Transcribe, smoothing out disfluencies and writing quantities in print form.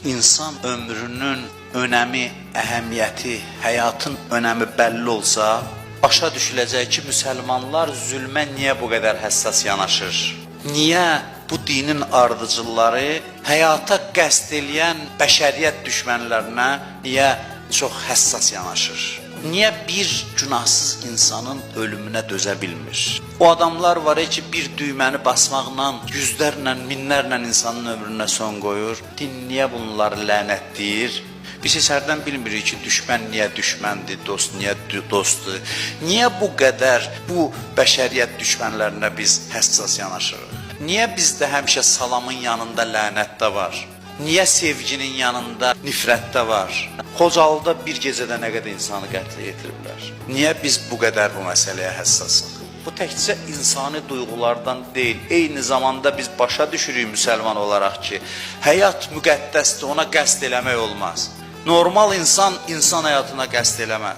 İnsan ömrünün önəmi, əhəmiyyəti, həyatın önəmi bəlli olsa, başa düşüləcək ki, müsəlmanlar zülmə niyə bu qədər həssas yanaşır? Niyə bu dinin ardıcılları həyata qəsd eləyən bəşəriyyət düşmənlərinə niyə çox həssas yanaşır? Niyə bir günahsız insanın ölümünə dözə bilmir? O adamlar var ki, bir düyməni basmaqla yüzlərlə, minlərlə insanın ömrünə son qoyur. Din niyə bunları lənətləyir? Biz heç hərdən bilmirik ki, düşmən niyə düşməndir, dost niyə dostdur? Niyə bu qədər bu bəşəriyyət düşmənlərinə biz həssas yanaşırıq? Niyə bizdə həmişə salamın yanında lənət də var? Niyə sevginin yanında nifrət də var? Xocalıda bir gecədə nə qədər insanı qətlə yetiriblər? Niyə biz bu qədər bu məsələyə həssasıq? Bu təkcə insani duyğulardan deyil, eyni zamanda biz başa düşürük müsəlman olaraq ki, həyat müqəddəsdir, ona qəsd eləmək olmaz. Normal insan həyatına qəsd eləməz.